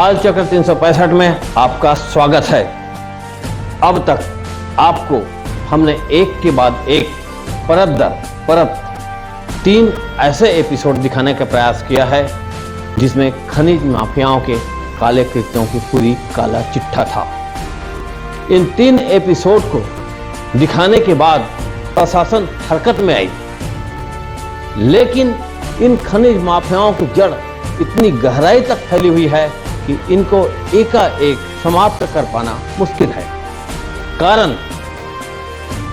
कालचक्र 365 में आपका स्वागत है। अब तक आपको हमने एक के बाद एक परत दर परत 3 ऐसे एपिसोड दिखाने का प्रयास किया है जिसमें खनिज माफियाओं के काले कृत्यों की पूरी काला चिट्ठा था। इन 3 एपिसोड को दिखाने के बाद प्रशासन हरकत में आई, लेकिन इन खनिज माफियाओं की जड़ इतनी गहराई तक फैली हुई है कि इनको एकाएक समाप्त कर पाना मुश्किल है। कारण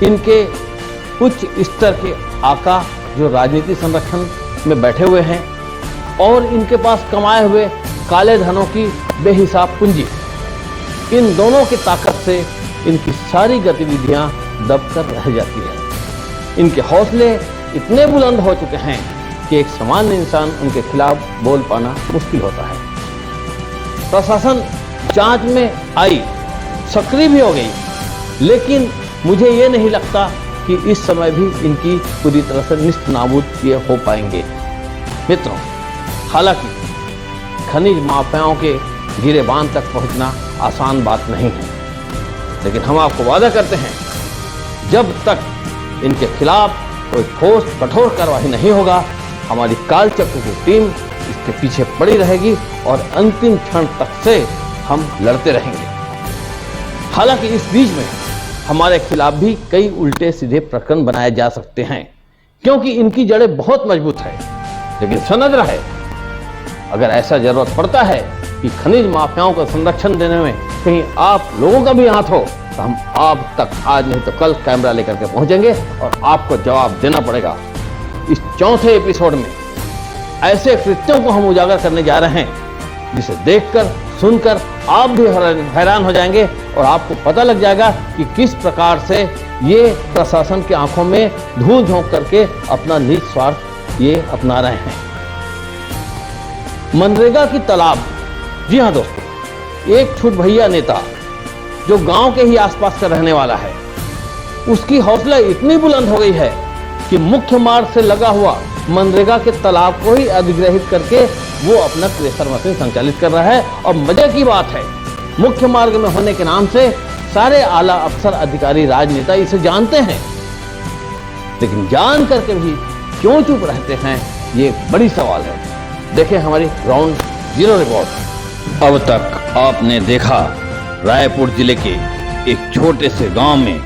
इनके उच्च स्तर के आका जो राजनीति संरक्षण में बैठे हुए हैं और इनके पास कमाए हुए काले धनों की बेहिसाब पूंजी, इन दोनों की ताकत से इनकी सारी गतिविधियां दबकर रह जाती है। इनके हौसले इतने बुलंद हो चुके हैं कि एक सामान्य इंसान उनके खिलाफ बोल पाना मुश्किल होता है। प्रशासन जांच में आई, सक्रिय भी हो गई, लेकिन मुझे ये नहीं लगता कि इस समय भी इनकी पूरी तरह से निस्त नाबूद ये हो पाएंगे। मित्रों, हालांकि खनिज माफियाओं के गिरेबान तक पहुंचना आसान बात नहीं है, लेकिन हम आपको वादा करते हैं जब तक इनके खिलाफ कोई ठोस कठोर कार्रवाई नहीं होगा, हमारी कालचक्र की टीम इसके पीछे पड़ी रहेगी और अंतिम क्षण तक से हम लड़ते रहेंगे। हालांकि इस बीच में हमारे खिलाफ भी कई उल्टे सीधे प्रकरण बनाए जा सकते हैं, क्योंकि इनकी जड़ें बहुत मजबूत है। लेकिन सनद रहे, अगर ऐसा जरूरत पड़ता है कि खनिज माफियाओं का संरक्षण देने में कहीं आप लोगों का भी हाथ हो, तो हम आप तक आज नहीं तो कल कैमरा लेकर के पहुंचेंगे और आपको जवाब देना पड़ेगा। इस चौथे एपिसोड में ऐसे कृत्यों को हम उजागर करने जा रहे हैं जिसे देखकर सुनकर आप भी हैरान हो जाएंगे और आपको पता लग जाएगा कि किस प्रकार से ये प्रशासन की आंखों में धूल झोंक करके अपना निज स्वार्थ ये अपना रहे हैं। मनरेगा की तालाब, जी हां दोस्तों, एक छुट भैया नेता जो गांव के ही आसपास का रहने वाला है, उसकी हौसला इतनी बुलंद हो गई है कि मुख्य मार्ग से लगा हुआ मनरेगा के तालाब को ही अधिग्रहित करके वो अपना क्रेशर मशीन संचालित कर रहा है। और मजे की बात है, मुख्य मार्ग में होने के नाम से सारे आला अफसर, अधिकारी, राजनेता इसे जानते हैं, लेकिन जान करके भी क्यों चुप रहते हैं, ये बड़ी सवाल है। देखें हमारी ग्राउंड जीरो रिपोर्ट। अब तक आपने देखा रायपुर जिले के एक छोटे से गांव में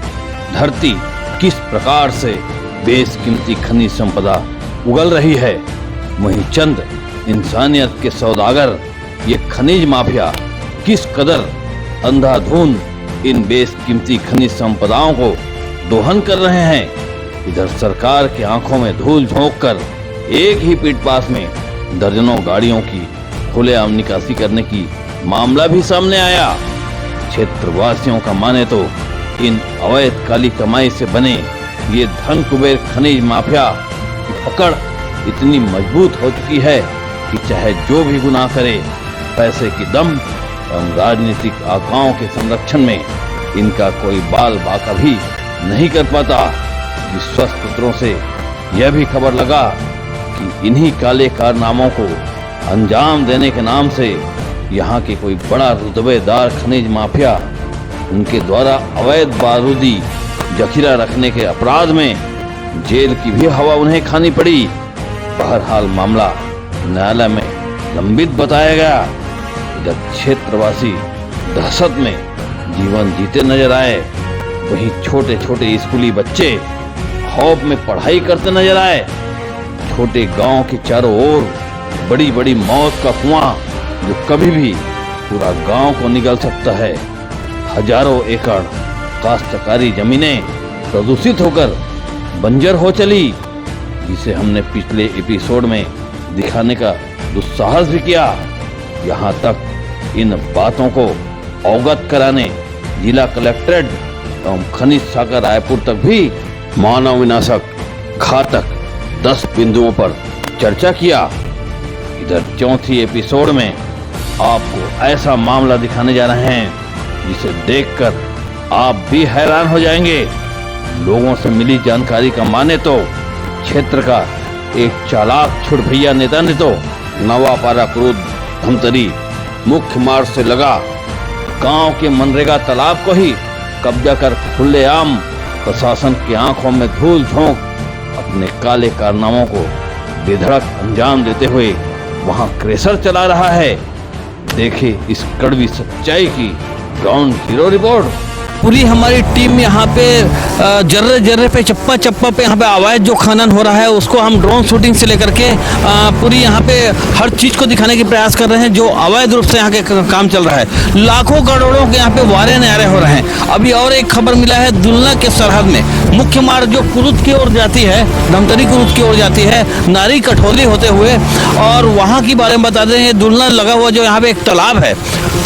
धरती किस प्रकार से बेशकीमती खनिज संपदा उगल रही है, वहीं चंद इंसानियत के सौदागर ये खनिज माफिया किस कदर अंधाधुंध इन बेशकीमती खनिज संपदाओं को दोहन कर रहे हैं। इधर सरकार की आंखों में धूल झोंक कर एक ही पीठ पास में दर्जनों गाड़ियों की खुलेआम निकासी करने की मामला भी सामने आया। क्षेत्रवासियों का माने तो इन अवैध काली कमाई से बने ये धन कुबेर खनिज माफिया की पकड़ इतनी मजबूत हो चुकी है कि चाहे जो भी गुनाह करे, पैसे की दम एवं राजनीतिक आकाओं के संरक्षण में इनका कोई बाल बाका भी नहीं कर पाता। विश्वस्त सूत्रों से यह भी खबर लगा कि इन्हीं काले कारनामों को अंजाम देने के नाम से यहाँ के कोई बड़ा रुतबेदार खनिज माफिया उनके द्वारा अवैध बारूदी जखीरा रखने के अपराध में जेल की भी हवा उन्हें खानी पड़ी। बहरहाल मामला न्यायालय में लंबित बताया गया। इधर क्षेत्रवासी दहशत में जीवन जीते नजर आए, वहीं छोटे छोटे स्कूली बच्चे खौफ में पढ़ाई करते नजर आए। छोटे गांव के चारों ओर बड़ी बड़ी मौत का कुआं जो कभी भी पूरा गांव को निगल सकता है। हजारों एकड़ काश्तकारी जमीनें प्रदूषित होकर बंजर हो चली, जिसे हमने पिछले एपिसोड में दिखाने का दुस्साहस भी किया। यहाँ तक इन बातों को अवगत कराने जिला कलेक्ट्रेट एवं खनिज शाखा रायपुर तक भी मानव विनाशक घातक 10 बिंदुओं पर चर्चा किया। इधर चौथी एपिसोड में आपको ऐसा मामला दिखाने जा रहे हैं जिसे देखकर आप भी हैरान हो जाएंगे। लोगों से मिली जानकारी का माने तो क्षेत्र का एक चालाक छुट भैया नेता ने तो नवापारा क्रोध धमतरी मुख्य मार्ग से लगा गांव के मनरेगा तालाब को ही कब्जा कर खुलेआम प्रशासन की आंखों में धूल झोंक अपने काले कारनामों को बेधड़क अंजाम देते हुए वहां क्रेशर चला रहा है। देखिए इस कड़वी सच्चाई की ग्राउंड जीरो रिपोर्ट। पूरी हमारी टीम यहाँ पे जर्रे जर्रे पे चप्पा चप्पा पे यहाँ पे अवैध जो खनन हो रहा है उसको हम ड्रोन शूटिंग से लेकर के पूरी यहाँ पे हर चीज को दिखाने की प्रयास कर रहे हैं जो अवैध रूप से यहाँ के काम चल रहा है। लाखों करोड़ों के यहाँ पे वारे न्यारे हो रहे हैं। अभी और एक खबर मिला है दुलना के सरहद में मुख्य मार्ग जो कुरुद की ओर जाती है, धमतरी कुरुद की ओर जाती है, नारी कठौली होते हुए, और वहाँ की बारे में बता दें दुलना लगा हुआ जो यहाँ पे एक तालाब है,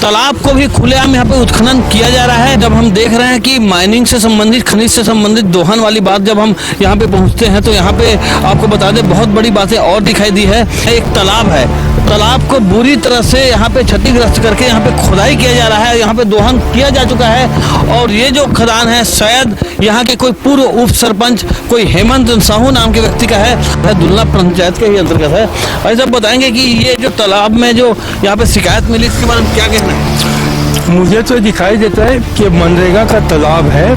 तालाब को भी खुलेआम यहाँ पे उत्खनन किया जा रहा है। जब हम देख रहे हैं कि माइनिंग से संबंधित, खनिज से संबंधित, दोहन वाली बात जब हम यहाँ पे पहुँचते हैं तो यहाँ पे आपको बता दें बहुत बड़ी बातें और दिखाई दी है। एक तालाब है, तालाब को बुरी तरह से यहाँ पे क्षतिग्रस्त करके यहाँ पे खुदाई किया जा रहा है, यहाँ पे दोहन किया जा चुका है। और ये जो खदान है शायद यहाँ के कोई पूर्व उप सरपंच कोई हेमंत साहू नाम के व्यक्ति का है, दुलना पंचायत के ही अंतर्गत है। ऐसा बताएंगे कि ये जो तालाब में जो यहाँ पे शिकायत मिली इसके बारे में क्या कहना है? मुझे तो दिखाई देता है कि मनरेगा का तालाब है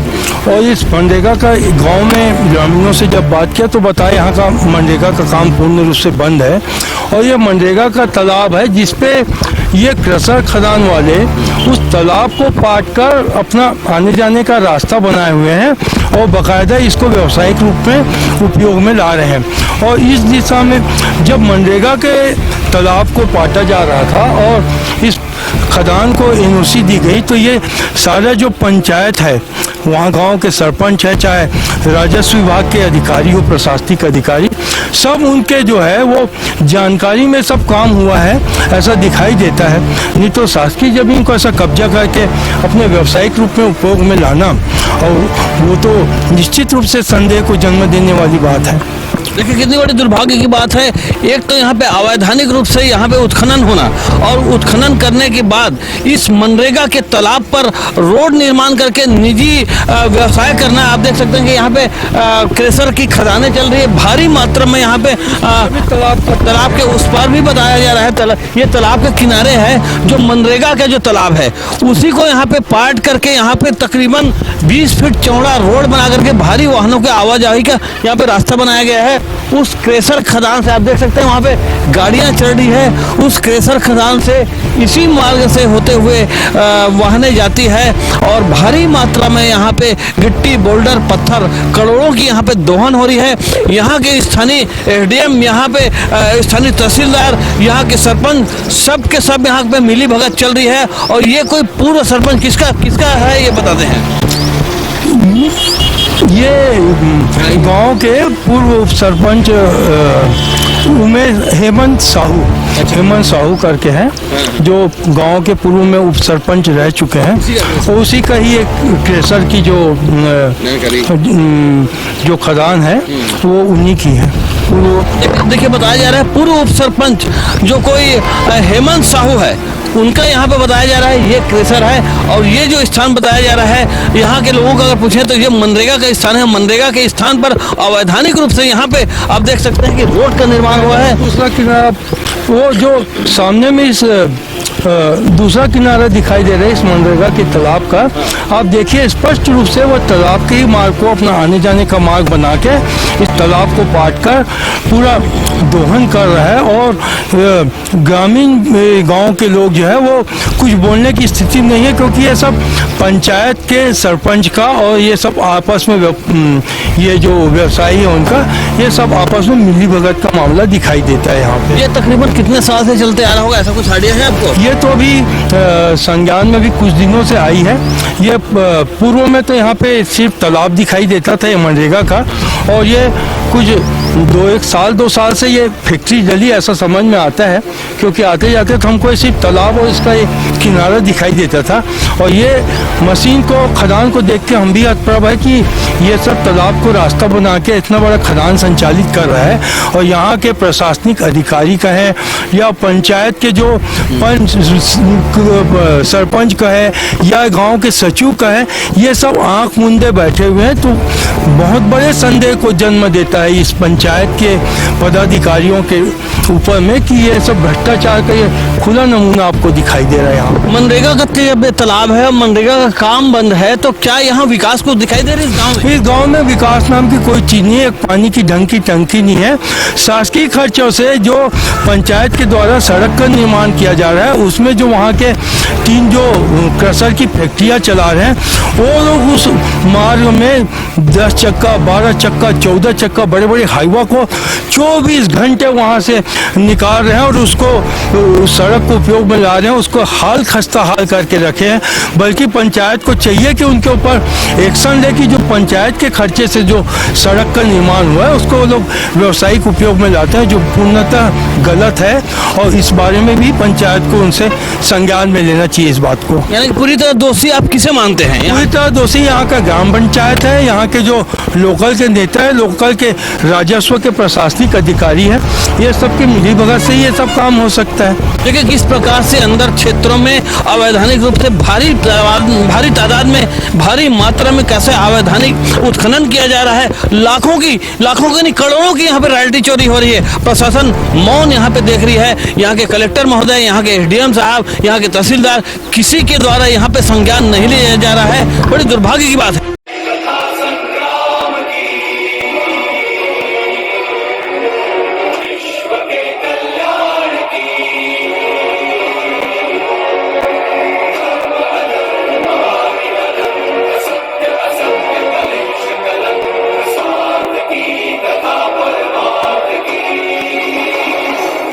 और इस मनरेगा का गांव में ग्रामीणों से जब बात किया तो बताया यहाँ का मनरेगा का काम पूर्ण रूप से बंद है और ये मनरेगा का तालाब है जिसपे ये क्रशर खदान वाले उस तालाब को पाट कर अपना आने जाने का रास्ता बनाए हुए हैं और बाकायदा इसको व्यावसायिक रूप में उपयोग में ला रहे हैं। और इस दिशा में जब मनरेगा के तालाब को पाटा जा रहा था और इस खदान को एनओसी दी गई तो ये सारा जो पंचायत है, वहाँ गांव के सरपंच है, चाहे राजस्व विभाग के अधिकारी हो, प्रशासनिक अधिकारी, सब उनके जो है वो जानकारी में सब काम हुआ है, ऐसा दिखाई देता है। नहीं तो शासकीय जमीन को ऐसा कब्जा करके अपने व्यावसायिक रूप में उपयोग में लाना, और वो तो निश्चित रूप से संदेह को जन्म देने वाली बात है। देखिए कितनी बड़ी दुर्भाग्य की बात है। एक तो यहाँ पे अवैधानिक रूप से यहाँ पे उत्खनन होना और उत्खनन करने के बाद इस मनरेगा के तालाब पर रोड निर्माण करके निजी व्यवसाय करना। आप देख सकते हैं कि यहाँ पे क्रेशर की खदानें चल रही है भारी मात्रा में। यहाँ पे तालाब के उस पार भी बताया जा रहा है, ये तालाब के किनारे है जो मनरेगा का जो तालाब है उसी को यहाँ पे पाट करके यहाँ पे तकरीबन 20 फीट चौड़ा रोड बना करके भारी वाहनों के आवाजाही का यहाँ पे रास्ता बनाया गया है। उस क्रेशर खदान से आप देख सकते हैं वहाँ पे गाड़ियाँ चल रही है, उस क्रेशर खदान से इसी मार्ग से होते हुए वाहनें जाती है और भारी मात्रा में यहाँ पे गिट्टी, बोल्डर, पत्थर, करोड़ों की यहाँ पे दोहन हो रही है। यहाँ के स्थानीय एसडीएम, यहाँ पे स्थानीय तहसीलदार, यहाँ के सरपंच, सब के सब यहाँ पे मिली भगत चल रही है। और ये कोई पूर्व सरपंच किसका है ये बताते हैं। ये गांव के पूर्व उप सरपंच हेमंत साहू करके हैं जो गांव के पूर्व में उप सरपंच रह चुके हैं, और उसी का ही एक क्रेशर की जो खदान है वो उन्हीं की है। देखिए बताया जा रहा है पूर्व उप सरपंच जो कोई हेमंत साहू है उनका यहाँ पे बताया जा रहा है ये क्रेशर है। और ये जो स्थान बताया जा रहा है यहाँ के लोगों को अगर पूछे तो ये मनरेगा का स्थान है। मनरेगा के स्थान पर अवैधानिक रूप से यहाँ पे आप देख सकते हैं कि रोड का निर्माण हुआ है। दूसरा किनारा वो जो सामने में इस दूसरा किनारा दिखाई दे रहा है इस मनरेगा के तालाब का, आप देखिए स्पष्ट रूप से वो तालाब के ही मार्ग को अपना आने जाने का मार्ग बना के इस तालाब को पाट कर पूरा दोहन कर रहा है। और ग्रामीण गांव के लोग जो है वो कुछ बोलने की स्थिति नहीं है क्योंकि ये सब पंचायत के सरपंच का और ये सब आपस में ये जो व्यवसायी है उनका, ये सब आपस में मिली भगत का मामला दिखाई देता है यहाँ पे। ये तकरीबन कितने साल से चलते आ रहा होगा, ऐसा कुछ आइडिया है आपको? ये तो अभी संज्ञान में भी कुछ दिनों से आई है। ये पूर्व में तो यहाँ पे सिर्फ तालाब दिखाई देता था ये मनरेगा का, और ये कुछ 2 साल से ये फैक्ट्री जली ऐसा समझ में आता है क्योंकि आते जाते तो हमको सिर्फ तालाब और इसका एक किनारा दिखाई देता था। और ये मशीन को, खदान को देख के हम भी हतप्रभ है कि ये सब तालाब को रास्ता बना के इतना बड़ा खदान संचालित कर रहा है। और यहाँ के प्रशासनिक अधिकारी का है या पंचायत के जो सरपंच का है या गांव के सचिव का है, ये सब आंख मूंदे बैठे हुए हैं। तो बहुत बड़े संदेह को जन्म देता है इस पंचायत के पदाधिकारियों के ऊपर में कि ये सब भ्रष्टाचार का ये खुला नमूना आपको दिखाई दे रहा है यहाँ। मनरेगा का जब तालाब है और मनरेगा का काम बंद है तो क्या यहाँ विकास को दिखाई दे रही है इस गाँव में? इस गांव में विकास नाम की कोई चीज नहीं है, एक पानी की ढंग की टंकी नहीं है। शासकीय खर्चों से जो पंचायत के द्वारा सड़क का निर्माण किया जा रहा है, उसमें जो वहाँ के 3 जो क्रशर की फैक्ट्रियाँ चला रहे हैं, वो लोग उस मार्ग में 10 चक्का, 12 चक्का, 14 चक्का बड़े बड़े हाईवा को 24 घंटे वहाँ से निकाल रहे हैं और उसको सड़क को उपयोग में ला रहे हैं, उसको हाल खस्ता हाल करके रखे हैं। बल्कि पंचायत को चाहिए कि उनके ऊपर एक्शन ले कि जो पंचायत के खर्चे से जो सड़क का निर्माण हुआ है उसको वो लोग व्यावसायिक उपयोग में लाते हैं, जो पूर्णतः गलत है। और इस बारे में भी पंचायत को उनसे संज्ञान में लेना चाहिए इस बात को। यानी कि पूरी तरह दोषी आप किसे मानते हैं? पूरी तरह दोषी यहाँ का ग्राम पंचायत है, यहाँ के जो लोकल के नेता है, लोकल के राजस्व के प्रशासनिक अधिकारी है, ये सब की मिलीभगत से ये सब काम हो सकता है। देखिए किस प्रकार से अंदर क्षेत्रों में अवैधानिक रूप से भारी तादाद में, भारी मात्रा में कैसे अवैधानिक उत्खनन किया जा रहा है। लाखों की नहीं करोड़ों की यहाँ पे रॉयल्टी चोरी हो रही है। प्रशासन मौन यहाँ पे देख रही है। यहाँ के कलेक्टर महोदय, यहाँ के एसडीएम साहब, यहाँ के तहसीलदार, किसी के द्वारा यहाँ पे संज्ञान नहीं लिया जा रहा है। बड़ी दुर्भाग्य की बात है।